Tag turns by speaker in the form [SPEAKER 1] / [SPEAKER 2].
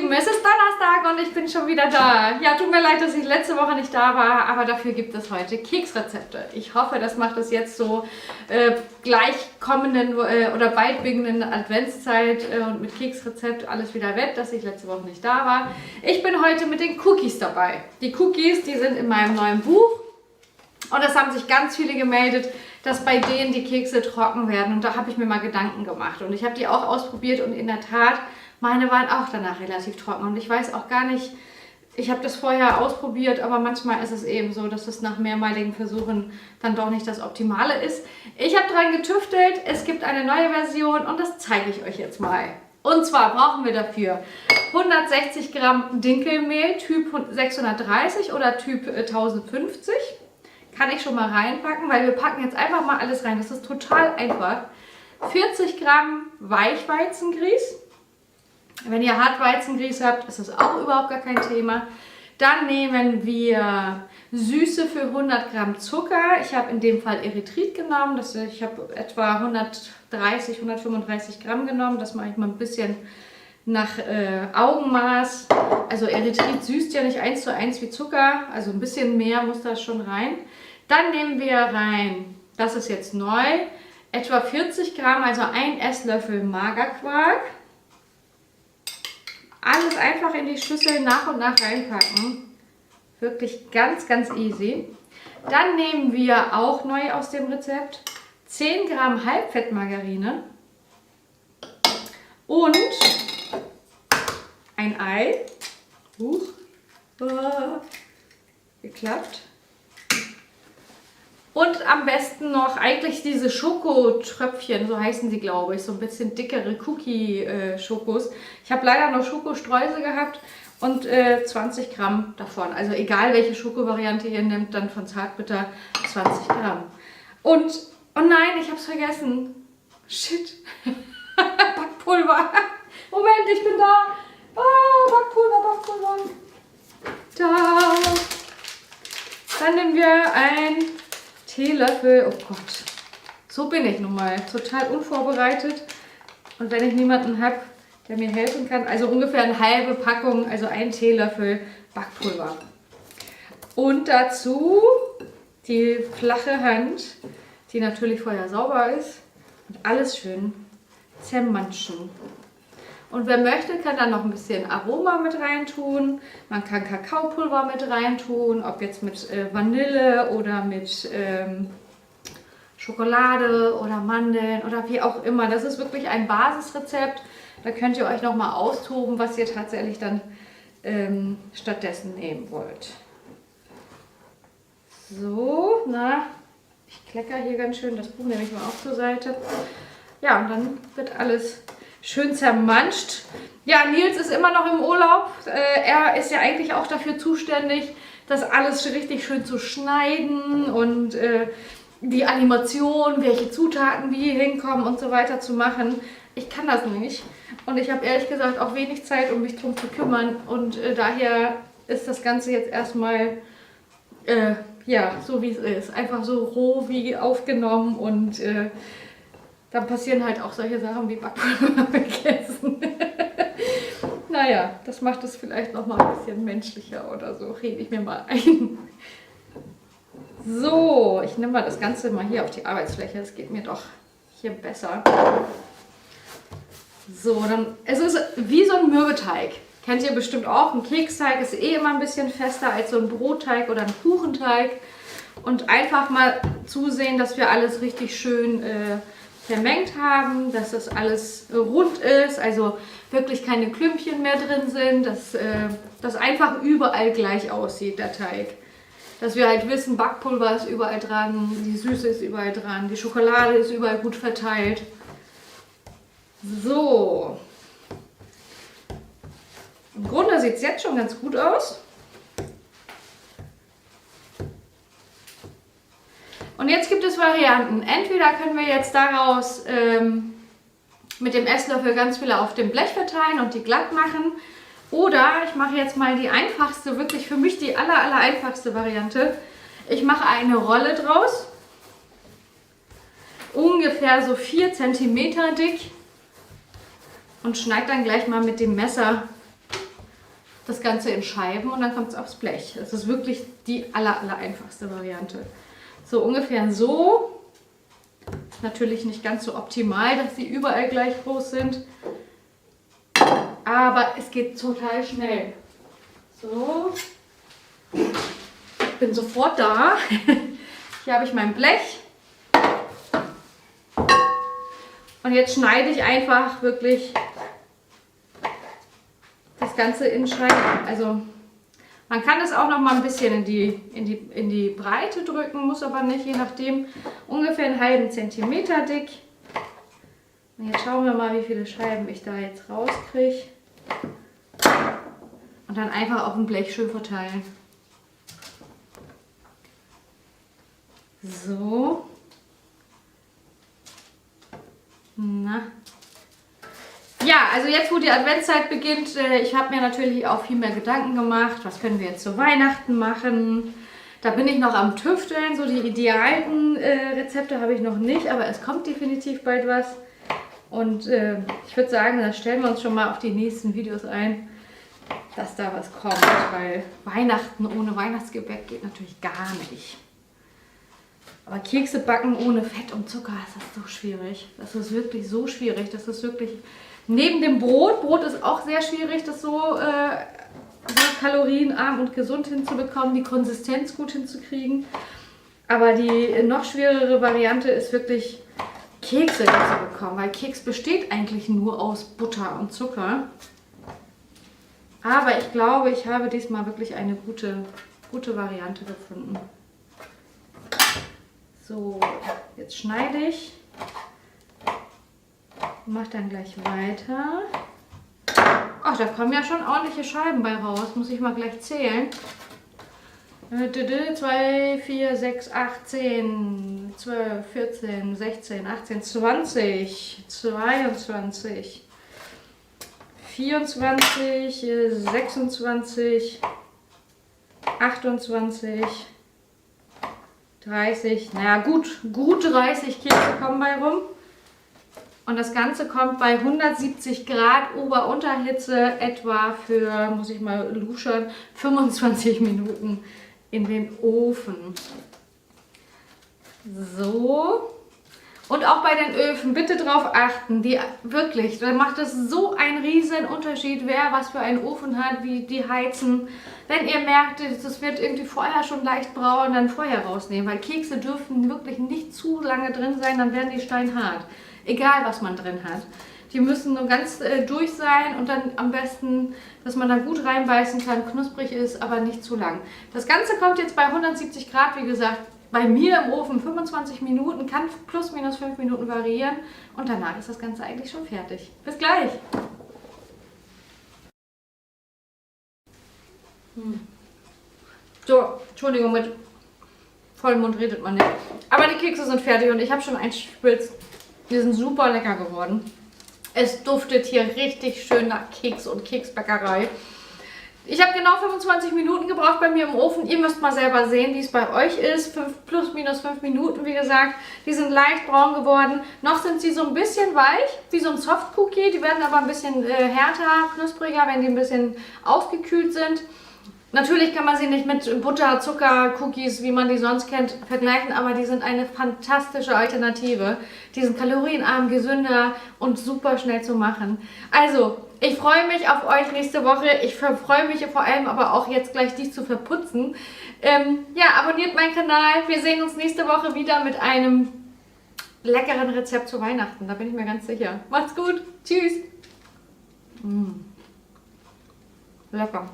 [SPEAKER 1] Lieben, es ist Donnerstag und ich bin schon wieder da. Ja, tut mir leid, dass ich letzte Woche nicht da war, aber dafür gibt es heute Keksrezepte. Ich hoffe, das macht es jetzt so gleich kommenden oder bald beginnenden Adventszeit und mit Keksrezept alles wieder wett, dass ich letzte Woche nicht da war. Ich bin heute mit den Cookies dabei. Die Cookies, die sind in meinem neuen Buch und es haben sich ganz viele gemeldet, dass bei denen die Kekse trocken werden und da habe ich mir mal Gedanken gemacht und ich habe die auch ausprobiert und in der Tat, meine waren auch danach relativ trocken und ich weiß auch gar nicht, ich habe das vorher ausprobiert, aber manchmal ist es eben so, dass es nach mehrmaligen Versuchen dann doch nicht das Optimale ist. Ich habe dran getüftelt, es gibt eine neue Version und das zeige ich euch jetzt mal. Und zwar brauchen wir dafür 160 Gramm Dinkelmehl, Typ 630 oder Typ 1050. Kann ich schon mal reinpacken, weil wir packen jetzt einfach mal alles rein. Das ist total einfach. 40 Gramm Weichweizengrieß. Wenn ihr Hartweizengrieß habt, ist das auch überhaupt gar kein Thema. Dann nehmen wir Süße für 100 Gramm Zucker. Ich habe in dem Fall Erythrit genommen. Ich habe etwa 130, 135 Gramm genommen. Das mache ich mal ein bisschen nach Augenmaß. Also Erythrit süßt ja nicht 1:1 wie Zucker. Also ein bisschen mehr muss da schon rein. Dann nehmen wir rein, das ist jetzt neu, etwa 40 Gramm, also ein Esslöffel Magerquark. Alles einfach in die Schüssel nach und nach reinpacken. Wirklich ganz, ganz easy. Dann nehmen wir auch neu aus dem Rezept 10 Gramm Halbfettmargarine und ein Ei. Geklappt. Und am besten noch eigentlich diese Schokotröpfchen, so heißen sie, glaube ich, so ein bisschen dickere Cookie-Schokos. Ich habe leider noch Schokostreusel gehabt und 20 Gramm davon. Also egal welche Schokovariante ihr nehmt, dann von Zartbitter 20 Gramm. Und, oh nein, ich habe es vergessen. Shit. Backpulver. Moment, ich bin da. Oh, Backpulver. Da. Dann nehmen wir ein Teelöffel, oh Gott, so bin ich nun mal, total unvorbereitet und wenn ich niemanden habe, der mir helfen kann, also ungefähr eine halbe Packung, also ein Teelöffel Backpulver. Und dazu die flache Hand, die natürlich vorher sauber ist und alles schön zermanschen. Und wer möchte, kann dann noch ein bisschen Aroma mit reintun. Man kann Kakaopulver mit reintun, ob jetzt mit Vanille oder mit Schokolade oder Mandeln oder wie auch immer. Das ist wirklich ein Basisrezept. Da könnt ihr euch noch mal austoben, was ihr tatsächlich dann stattdessen nehmen wollt. So, na, ich klecker hier ganz schön. Das Buch nehme ich mal auch zur Seite. Ja, und dann wird alles schön zermanscht. Ja, Nils ist immer noch im Urlaub. Er ist ja eigentlich auch dafür zuständig, das alles richtig schön zu schneiden und die Animation, welche Zutaten wie hinkommen und so weiter zu machen. Ich kann das nicht. Und ich habe ehrlich gesagt auch wenig Zeit, um mich drum zu kümmern. Und daher ist das Ganze jetzt erstmal ja, so wie es ist. Einfach so roh wie aufgenommen und dann passieren halt auch solche Sachen wie Backpulver vergessen. Naja, das macht es vielleicht noch mal ein bisschen menschlicher oder so, rede ich mir mal ein. So, ich nehme mal das Ganze mal hier auf die Arbeitsfläche, das geht mir doch hier besser. So, dann, es ist wie so ein Mürbeteig. Kennt ihr bestimmt auch, ein Keksteig ist eh immer ein bisschen fester als so ein Brotteig oder ein Kuchenteig. Und einfach mal zusehen, dass wir alles richtig schön vermengt haben, dass das alles rund ist, also wirklich keine Klümpchen mehr drin sind, dass das einfach überall gleich aussieht, der Teig. Dass wir halt wissen, Backpulver ist überall dran, die Süße ist überall dran, die Schokolade ist überall gut verteilt. So. Im Grunde sieht es jetzt schon ganz gut aus. Und jetzt gibt es Varianten. Entweder können wir jetzt daraus mit dem Esslöffel ganz viele auf dem Blech verteilen und die glatt machen. Oder ich mache jetzt mal die einfachste, wirklich für mich die aller einfachste Variante. Ich mache eine Rolle draus. Ungefähr so 4 cm dick. Und schneide dann gleich mal mit dem Messer das Ganze in Scheiben und dann kommt es aufs Blech. Das ist wirklich die aller einfachste Variante. So ungefähr so. Ist natürlich nicht ganz so optimal, dass die überall gleich groß sind. Aber es geht total schnell. So. Ich bin sofort da. Hier habe ich mein Blech. Und jetzt schneide ich einfach wirklich das Ganze in Scheiben. Also man kann es auch noch mal ein bisschen in die Breite drücken, muss aber nicht, je nachdem. Ungefähr einen halben Zentimeter dick. Und jetzt schauen wir mal, wie viele Scheiben ich da jetzt rauskriege. Und dann einfach auf dem Blech schön verteilen. So. Na. Ja, also jetzt, wo die Adventszeit beginnt, ich habe mir natürlich auch viel mehr Gedanken gemacht. Was können wir jetzt zu Weihnachten machen? Da bin ich noch am Tüfteln. So die idealen Rezepte habe ich noch nicht, aber es kommt definitiv bald was. Und ich würde sagen, da stellen wir uns schon mal auf die nächsten Videos ein, dass da was kommt. Weil Weihnachten ohne Weihnachtsgebäck geht natürlich gar nicht. Aber Kekse backen ohne Fett und Zucker, das ist so schwierig. Das ist wirklich so schwierig. Das ist wirklich neben dem Brot. Brot ist auch sehr schwierig, das so kalorienarm und gesund hinzubekommen, die Konsistenz gut hinzukriegen. Aber die noch schwerere Variante ist wirklich Kekse hinzubekommen, weil Keks besteht eigentlich nur aus Butter und Zucker. Aber ich glaube, ich habe diesmal wirklich eine gute Variante gefunden. So, jetzt schneide ich und mache dann gleich weiter. Ach, da kommen ja schon ordentliche Scheiben bei raus. Muss ich mal gleich zählen. 2, 4, 6, 8, 10, 12, 14, 16, 18, 20, 22, 24, 26, 28, 30, naja gut 30 Kekse kommen bei rum. Und das Ganze kommt bei 170 Grad Ober-Unterhitze etwa für, muss ich mal luschern, 25 Minuten in den Ofen. So. Und auch bei den Öfen bitte darauf achten, wirklich, da macht es so einen riesen Unterschied, wer was für einen Ofen hat, wie die heizen. Wenn ihr merkt, das wird irgendwie vorher schon leicht braun, dann vorher rausnehmen, weil Kekse dürfen wirklich nicht zu lange drin sein, dann werden die steinhart. Egal, was man drin hat. Die müssen nur ganz durch sein und dann am besten, dass man da gut reinbeißen kann, knusprig ist, aber nicht zu lang. Das Ganze kommt jetzt bei 170 Grad, wie gesagt, bei mir im Ofen 25 Minuten, kann plus minus 5 Minuten variieren und danach ist das Ganze eigentlich schon fertig. Bis gleich! So, Entschuldigung, mit vollem Mund redet man nicht. Aber die Kekse sind fertig und ich habe schon einen Spitz. Die sind super lecker geworden. Es duftet hier richtig schön nach Keks und Keksbäckerei. Ich habe genau 25 Minuten gebraucht bei mir im Ofen. Ihr müsst mal selber sehen, wie es bei euch ist. Plus minus 5 Minuten, wie gesagt. Die sind leicht braun geworden. Noch sind sie so ein bisschen weich, wie so ein Soft-Cookie. Die werden aber ein bisschen härter, knuspriger, wenn die ein bisschen aufgekühlt sind. Natürlich kann man sie nicht mit Butter, Zucker, Cookies, wie man die sonst kennt, vergleichen, aber die sind eine fantastische Alternative. Die sind kalorienarm, gesünder und super schnell zu machen. Also, ich freue mich auf euch nächste Woche. Ich freue mich vor allem aber auch jetzt gleich die zu verputzen. Ja, abonniert meinen Kanal. Wir sehen uns nächste Woche wieder mit einem leckeren Rezept zu Weihnachten. Da bin ich mir ganz sicher. Macht's gut. Tschüss. Lecker.